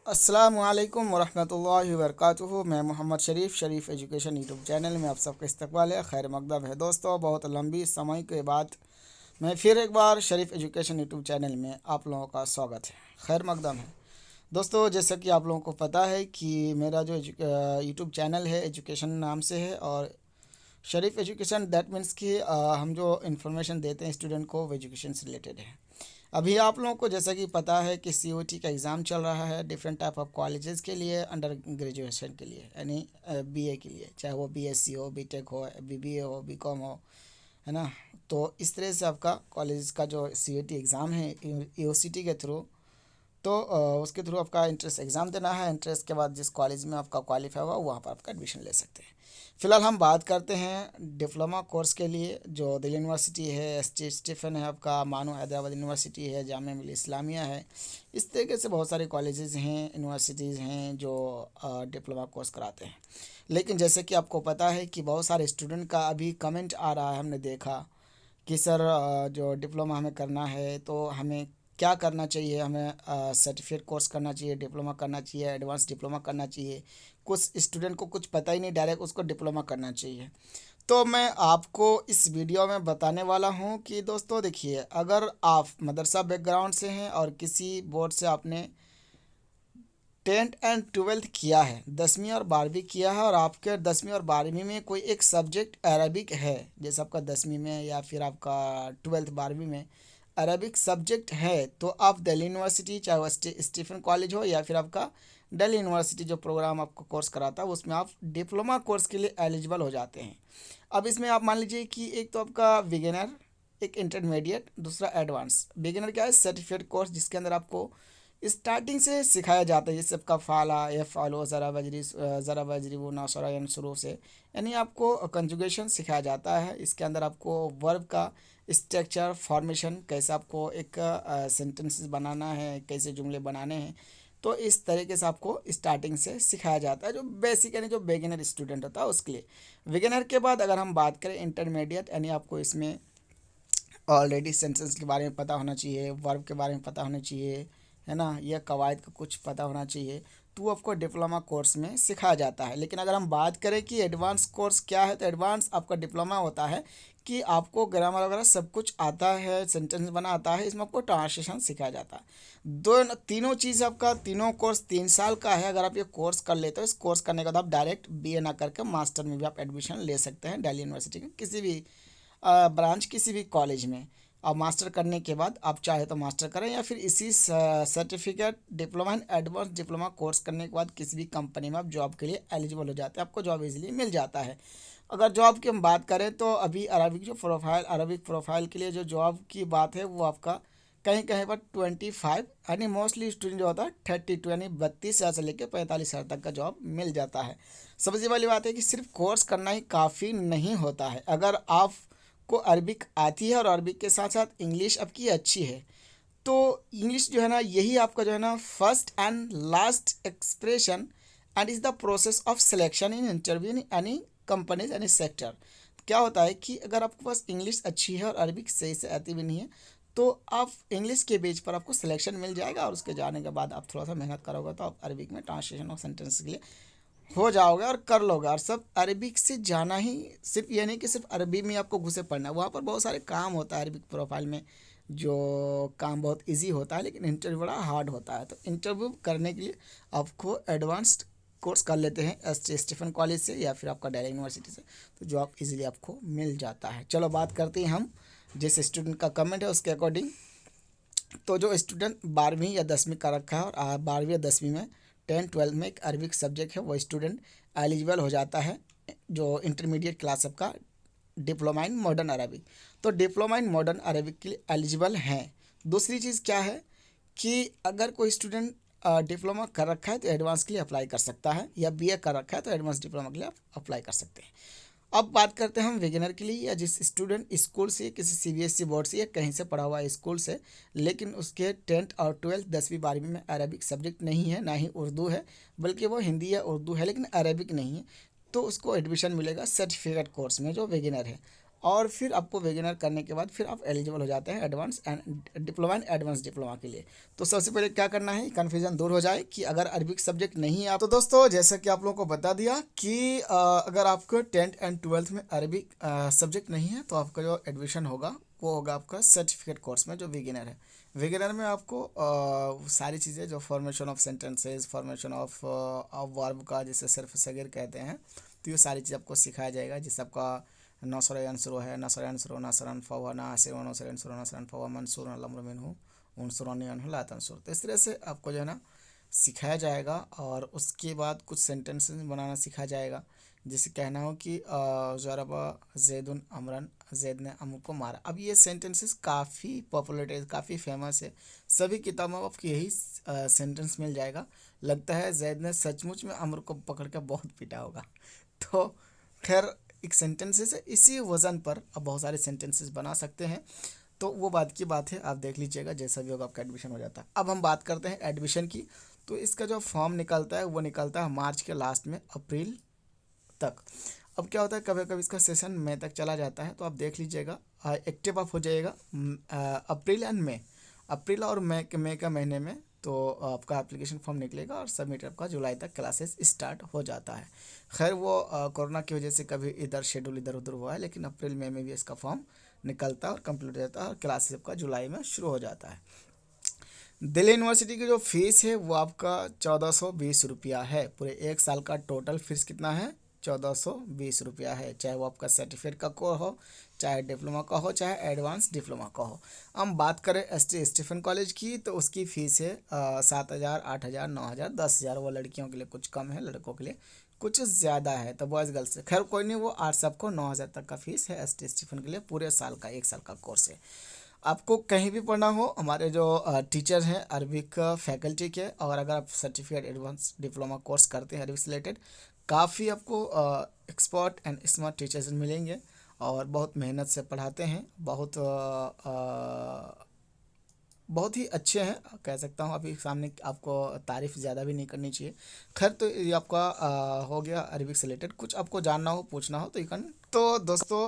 अस्सलामुअलैकुम वरहमतुल्लाहि वबरकातुहू। मैं मोहम्मद शरीफ एजुकेशन यूट्यूब चैनल में आप सबका इस्तकबाल है, खैर मकदम है। दोस्तों, बहुत लंबी समय के बाद मैं फिर एक बार शरीफ एजुकेशन यूट्यूब चैनल में आप लोगों का स्वागत है, खैर मकदम है। दोस्तों, जैसा कि आप लोगों को पता है कि मेरा जो यूट्यूब चैनल है एजुकेशन नाम से है, और शरीफ एजुकेशन दैट मीन्स कि हम जो इन्फॉर्मेशन देते हैं स्टूडेंट को वो एजुकेशन से रिलेटेड है। अभी आप लोगों को जैसा कि पता है कि सीओटी का एग्ज़ाम चल रहा है डिफरेंट टाइप ऑफ कॉलेजेस के लिए, अंडर ग्रेजुएशन के लिए, यानी बीए के लिए, चाहे वो बीएससी हो, बीटेक हो, बीबीए हो, बीकॉम हो, है ना। तो इस तरह से आपका कॉलेज का जो सीओटी एग्ज़ाम है यूसीटी के थ्रू, तो उसके थ्रू आपका इंट्रेंस एग्ज़ाम देना है। इंट्रेंस के बाद जिस कॉलेज में आपका क्वालिफाई हुआ वहाँ पर आपका एडमिशन ले सकते हैं। फ़िलहाल हम बात करते हैं डिप्लोमा कोर्स के लिए, जो दिल्ली यूनिवर्सिटी है, एस.टी. स्टीफन है, आपका मानो हैदराबाद यूनिवर्सिटी है, जामिया मिल्लिया इस्लामिया है। इस तरीके से बहुत सारे कॉलेजेस हैं, यूनिवर्सिटीज़ हैं जो डिप्लोमा कोर्स कराते हैं। लेकिन जैसे कि आपको पता है कि बहुत सारे स्टूडेंट का अभी कमेंट आ रहा है, हमने देखा कि सर जो डिप्लोमा हमें करना है तो हमें क्या करना चाहिए, हमें सर्टिफिकेट कोर्स करना चाहिए, डिप्लोमा करना चाहिए, एडवांस डिप्लोमा करना चाहिए। कुछ स्टूडेंट को कुछ पता ही नहीं, डायरेक्ट उसको डिप्लोमा करना चाहिए। तो मैं आपको इस वीडियो में बताने वाला हूं कि दोस्तों देखिए, अगर आप मदरसा बैकग्राउंड से हैं और किसी बोर्ड से आपने 10th एंड 12th किया है, 10वीं और 12वीं किया है, और आपके 10वीं और 12वीं में कोई एक सब्जेक्ट अरबिक है, जैसे आपका 10वीं में या फिर आपका 12th 12वीं में अरबिक सब्जेक्ट है, तो आप दिल्ली यूनिवर्सिटी, चाहे वो स्टीफन कॉलेज हो या फिर आपका दिल्ली यूनिवर्सिटी जो प्रोग्राम आपको कोर्स कराता है उसमें आप डिप्लोमा कोर्स के लिए एलिजिबल हो जाते हैं। अब इसमें आप मान लीजिए कि एक तो आपका बिगिनर, एक इंटरमीडिएट, दूसरा एडवांस। बिगिनर क्या है? सर्टिफिकेट कोर्स जिसके अंदर आपको स्टार्टिंग से सिखाया जाता है, जैसे आपका फाला या फालो, ज़रा बजरी वो नौशरा यानी शुरू से, यानी आपको कंजुगेशन सिखाया जाता है। इसके अंदर आपको वर्ब का स्ट्रक्चर, फॉर्मेशन, कैसे आपको एक सेंटेंसेस बनाना है, कैसे जुमले बनाने हैं, तो इस तरीके से आपको स्टार्टिंग से सिखाया जाता है, जो बेसिक यानी जो बिगिनर स्टूडेंट होता है उसके लिए। बिगिनर के बाद अगर हम बात करें इंटरमीडिएट, यानी आपको इसमें ऑलरेडी सेंटेंस के बारे में पता होना चाहिए, वर्ब के बारे में पता होना चाहिए, है ना, यह कवायद का कुछ पता होना चाहिए, तो आपको डिप्लोमा कोर्स में सिखाया जाता है। लेकिन अगर हम बात करें कि एडवांस कोर्स क्या है, तो एडवांस आपका डिप्लोमा होता है कि आपको ग्रामर वगैरह सब कुछ आता है, सेंटेंस बना आता है, इसमें आपको ट्रांसलेशन सिखाया जाता है। दो तीनों चीज़ आपका, तीनों कोर्स 3 साल का है। अगर आप ये कोर्स कर लेते हो, इस कोर्स करने के बाद आप डायरेक्ट बीए ना करके मास्टर में भी आप एडमिशन ले सकते हैं दिल्ली यूनिवर्सिटी के किसी भी ब्रांच, किसी भी कॉलेज में। और मास्टर करने के बाद आप चाहे तो मास्टर करें, या फिर इसी certificate diploma and advance diploma course करने के बाद किसी भी कंपनी में आप जॉब के लिए एलिजिबल हो जाते हैं, आपको जॉब इजीली मिल जाता है। अगर जॉब की हम बात करें तो अभी अरबिक प्रोफाइल के लिए जो जॉब की बात है वो आपका कहीं कहीं पर 25, यानी मोस्टली स्टूडेंट जो होता है 32, यानी 32 हज़ार से लेकर 45 हज़ार तक का जॉब मिल जाता है। सबसे वाली बात है कि सिर्फ कोर्स करना ही काफ़ी नहीं होता है। अगर आप को अरबिक आती है और अरबिक के साथ साथ इंग्लिश आपकी अच्छी है, तो इंग्लिश जो है ना, यही आपका जो है ना first and last expression and is the process of selection in interview in any companies any sector. क्या होता है कि अगर आपके पास इंग्लिश अच्छी है और अरबिक सही से आती भी नहीं है, तो आप इंग्लिश के बेस पर आपको सिलेक्शन मिल जाएगा, और उसके जाने के बाद आप थोड़ा सा मेहनत करोगे तो आप अरबिक में ट्रांसलेशन ऑफ सेंटेंस के लिए हो जाओगे और कर लोगे। और सब अरबिक से जाना ही सिर्फ ये नहीं कि सिर्फ अरबी में आपको घुसे पड़ना है, वहाँ पर बहुत सारे काम होता है अरबिक प्रोफाइल में, जो काम बहुत इजी होता है लेकिन इंटरव्यू बड़ा हार्ड होता है। तो इंटरव्यू करने के लिए आपको एडवांस्ड कोर्स कर लेते हैं स्टीफन कॉलेज से या फिर आपका दिल्ली यूनिवर्सिटी से, तो जॉब इजीली आपको मिल जाता है। चलो बात करते हैं हम जिस स्टूडेंट का कमेंट है उसके अकॉर्डिंग। तो जो स्टूडेंट 12वीं या 10वीं का रखा है और 12वीं या 10वीं में 10th 12th में एक अरबिक सब्जेक्ट है, वो स्टूडेंट एलिजिबल हो जाता है जो इंटरमीडिएट क्लास सबका डिप्लोमा इन मॉडर्न अरबिक। तो डिप्लोमा इन मॉडर्न अरबिक के लिए एलिजिबल हैं। दूसरी चीज़ क्या है कि अगर कोई स्टूडेंट डिप्लोमा कर रखा है तो एडवांस के लिए अप्लाई कर सकता है, या बीए कर रखा है तो एडवांस डिप्लोमा के लिए आप अप्लाई कर सकते हैं। अब बात करते हैं हम बिगिनर के लिए, या जिस स्टूडेंट स्कूल से, किसी सीबीएसई बोर्ड से या कहीं से पढ़ा हुआ है स्कूल से, लेकिन उसके 10th और 12th 10वीं 12वीं में अरबिक सब्जेक्ट नहीं है, ना ही उर्दू है, बल्कि वो हिंदी या उर्दू है लेकिन अरबिक नहीं है, तो उसको एडमिशन मिलेगा सर्टिफिकेट कोर्स में जो बिगिनर है। और फिर आपको बिगिनर करने के बाद फिर आप एलिजिबल हो जाते हैं advance and diploma and advance diploma के लिए। तो सबसे पहले क्या करना है, कन्फ्यूजन दूर हो जाए कि अगर अरबिक सब्जेक्ट नहीं है तो दोस्तों जैसा कि आप लोगों को बता दिया कि अगर आपको 10th एंड 12th में अरबिक सब्जेक्ट नहीं है तो आपका जो एडमिशन होगा वो होगा आपका सर्टिफिकेट कोर्स में जो बिगिनर है। बिगिनर में आपको सारी चीज़ें जो formation of sentences, formation of verb का जिसे सिर्फ सगीर कहते हैं, तो ये सारी चीज़ आपको सिखाया जाएगा। जिससे आपका नसरन शुरू है, नसरन शुरू, नसरन फवा, नासिर नसरन शुरू, नसरन फवा, मंसूर अलम्र मिनहु, उनसुरनी अनहु ला तंसुर। तो इस तरह से आपको जो है ना सिखाया जाएगा। और उसके बाद कुछ सेंटेंसेस बनाना सिखाया जाएगा। जैसे कहना हो कि ज़रबा ज़ैदुन अमरन, ज़ैद ने अमर को मारा। अब ये सेंटेंसेस काफ़ी पॉपुलर है, काफ़ी फेमस है, सभी किताबों में आपको यही सेंटेंस मिल जाएगा। लगता है ज़ैद ने सचमुच में अमर को पकड़ कर बहुत पीटा होगा। तो खैर एक सेंटेंसेस है, इसी वज़न पर अब बहुत सारे सेंटेंसेस बना सकते हैं। तो वो बात की बात है, आप देख लीजिएगा जैसा भी होगा आपका एडमिशन हो जाता है। अब हम बात करते हैं एडमिशन की। तो इसका जो फॉर्म निकलता है वो निकलता है मार्च के लास्ट में अप्रैल तक। अब क्या होता है, कभी कभी इसका सेशन मई तक चला जाता है। तो आप देख लीजिएगा एक्टिव आप हो जाएगा अप्रैल एंड मई, अप्रैल और मई का महीने में। तो आपका एप्लीकेशन फॉर्म निकलेगा और सबमिट आपका जुलाई तक क्लासेस स्टार्ट हो जाता है। खैर वो कोरोना की वजह से कभी इधर शेड्यूल इधर उधर हुआ है, लेकिन अप्रैल मई में भी इसका फॉर्म निकलता है और कंप्लीट हो जाता है और क्लासेस आपका जुलाई में शुरू हो जाता है। दिल्ली यूनिवर्सिटी की जो फीस है वो आपका 1420 रुपया है। पूरे एक साल का टोटल फीस कितना है, 1420 रुपया है। चाहे वो आपका सर्टिफिकेट का कोर्स हो, चाहे डिप्लोमा का हो, चाहे एडवांस डिप्लोमा का हो। हम बात करें एस.टी. स्टीफन कॉलेज की, तो उसकी फ़ीस है 7,000, 8,000, 9,000, 10,000। वो लड़कियों के लिए कुछ कम है, लड़कों के लिए कुछ ज़्यादा है। तो बॉयज़ गर्ल्स से खैर कोई नहीं, वो आठ सबको 9,000 तक का फीस है एस.टी. स्टीफन के लिए। पूरे साल का, एक साल का कोर्स है। आपको कहीं भी पढ़ना हो, हमारे जो टीचर हैं अरबिक फैकल्टी के, और अगर आप सर्टिफिकेट एडवांस डिप्लोमा कोर्स करते हैं अरबिक से रिलेटेड, काफ़ी आपको एक्सपर्ट एंड स्मार्ट टीचर्स मिलेंगे और बहुत मेहनत से पढ़ाते हैं। बहुत ही अच्छे हैं कह सकता हूँ। अभी सामने आपको तारीफ़ ज़्यादा भी नहीं करनी चाहिए। खैर तो ये आपका हो गया अरबिक से रिलेटेड। कुछ आपको जानना हो, पूछना हो तो यू कैन। तो दोस्तों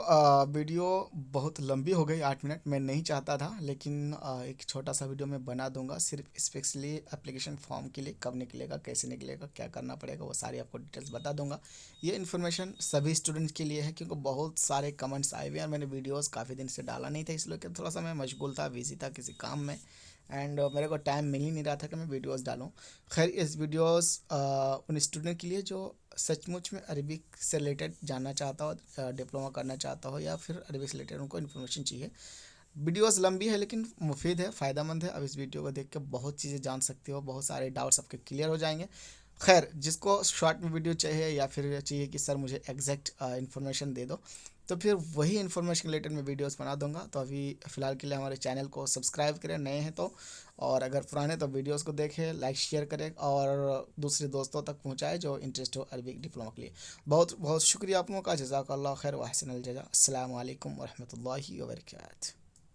वीडियो बहुत लंबी हो गई, 8 मिनट। मैं नहीं चाहता था, लेकिन एक छोटा सा वीडियो मैं बना दूंगा सिर्फ स्पेशली एप्लीकेशन फॉर्म के लिए। कब निकलेगा, कैसे निकलेगा, क्या करना पड़ेगा, वो सारी आपको डिटेल्स बता दूंगा। ये इन्फॉर्मेशन सभी स्टूडेंट्स के लिए है, क्योंकि बहुत सारे कमेंट्स आए हुए हैं और मैंने वीडियोज़ काफ़ी दिन से डाला नहीं था, इसलिए कि थोड़ा सा मैं मशगूल था, बिजी था किसी काम में, एंड मेरे को टाइम मिल ही नहीं रहा था कि मैं वीडियोस डालूं। खैर इस वीडियोस उन स्टूडेंट के लिए जो सचमुच में अरबिक से रिलेटेड जानना चाहता हो, डिप्लोमा करना चाहता हो, या फिर अरबिक से रिलेटेड उनको इन्फॉर्मेशन चाहिए। वीडियोस लंबी है लेकिन मुफीद है, फ़ायदेमंद है। अब इस वीडियो को देख के बहुत चीज़ें जान सकते हो, बहुत सारे डाउट्स आपके क्लियर हो जाएंगे। खैर जिसको शॉर्ट में वीडियो चाहिए, या फिर चाहिए कि सर मुझे एग्जैक्ट इन्फॉर्मेशन दे दो, तो फिर वही इन्फॉर्मेशन रिलेटेड मैं वीडियोस बना दूंगा। तो अभी फ़िलहाल के लिए हमारे चैनल को सब्सक्राइब करें नए हैं तो, और अगर पुराने तो वीडियोस को देखें, लाइक शेयर करें और दूसरे दोस्तों तक पहुंचाएं जो इंटरेस्ट हो अरबिक डिप्लोमा के लिए। बहुत बहुत शुक्रिया आप लोगों का। जज़ाकल्लाह खैर व अहसनल जज़ा। अस्सलामु अलैकुम व रहमतुल्लाहि व बरकातहू।